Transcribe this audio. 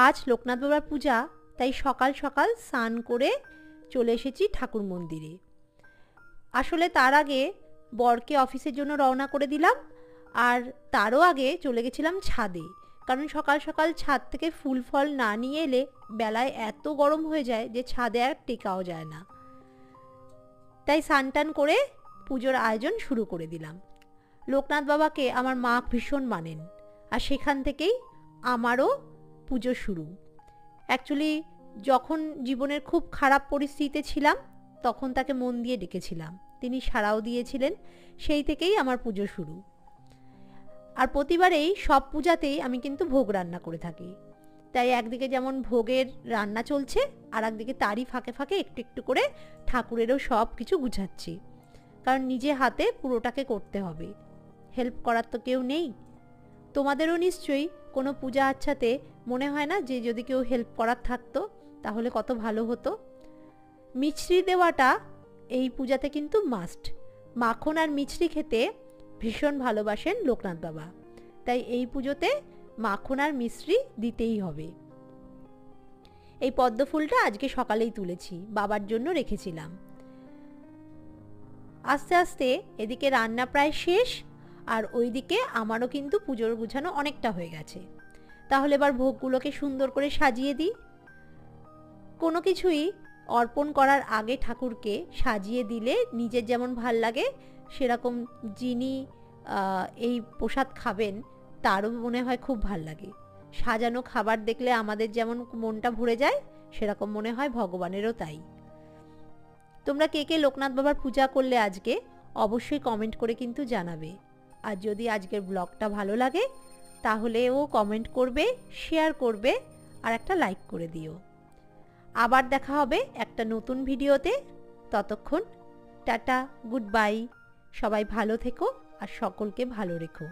আজ লোকনাথ বাবার পূজা, তাই সকাল সকাল স্নান করে চলে এসেছি ঠাকুর মন্দিরে। আসলে তার আগে বরকে অফিসের জন্য রওনা করে দিলাম, আর তারও আগে চলে গেছিলাম ছাদে, কারণ সকাল সকাল ছাদ থেকে ফুল ফল না নিয়ে এলে বেলায় এত গরম হয়ে যায় যে ছাদে আর টেকাও যায় না। তাই স্নান টান করে পুজোর আয়োজন শুরু করে দিলাম। লোকনাথ বাবাকে আমার মা ভীষণ মানেন, আর সেখান থেকেই আমারও পুজো শুরু। অ্যাকচুয়ালি যখন জীবনের খুব খারাপ পরিস্থিতিতে ছিলাম তখন তাকে মন দিয়ে ডেকেছিলাম, তিনি সাড়াও দিয়েছিলেন, সেই থেকেই আমার পুজো শুরু। আর প্রতিবারেই সব পূজাতেই আমি কিন্তু ভোগ রান্না করে থাকি, তাই একদিকে যেমন ভোগের রান্না চলছে, আর একদিকে তারই ফাঁকে ফাঁকে একটু একটু করে ঠাকুরেরও সব কিছু গুছাচ্ছি, কারণ নিজে হাতে পুরোটাকে করতে হবে, হেল্প করার তো কেউ নেই। তোমাদেরও নিশ্চয়ই কোনো পূজা আচ্ছাতে মনে হয় না যে যদি কেউ হেল্প করার থাকতো তাহলে কত ভালো হতো। মিছরি দেওয়াটা এই পূজাতে কিন্তু মাস্ট। মাখন আর মিছরি খেতে ভীষণ ভালোবাসেন লোকনাথ বাবা, তাই এই পুজোতে মাখন আর মিছরি দিতেই হবে। এই পদ্ম ফুলটা আজকে সকালেই তুলেছি, বাবার জন্য রেখেছিলাম। আস্তে আস্তে এদিকে রান্না প্রায় শেষ, আর ওইদিকে আমারও কিন্তু পুজোর গুছানো অনেকটা হয়ে গেছে। তাহলে এবার ভোগগুলোকে সুন্দর করে সাজিয়ে দিই। কোনো কিছুই অর্পণ করার আগে ঠাকুরকে সাজিয়ে দিলে নিজের যেমন ভাল লাগে, সেরকম যিনি এই প্রসাদ খাবেন তারও মনে হয় খুব ভাল লাগে। সাজানো খাবার দেখলে আমাদের যেমন মনটা ভরে যায়, সেরকম মনে হয় ভগবানেরও তাই। তোমরা কে কে লোকনাথ বাবার পূজা করলে আজকে অবশ্যই কমেন্ট করে কিন্তু জানাবে। আর যদি আজকের ব্লগটা ভালো লাগে তাহলেও কমেন্ট করবে, শেয়ার করবে, আর একটা লাইক করে দিও। আবার দেখা হবে একটা নতুন ভিডিওতে। ততক্ষণ টাটা, গুড বাই। সবাই ভালো থেকো আর সকলকে ভালো রেখো।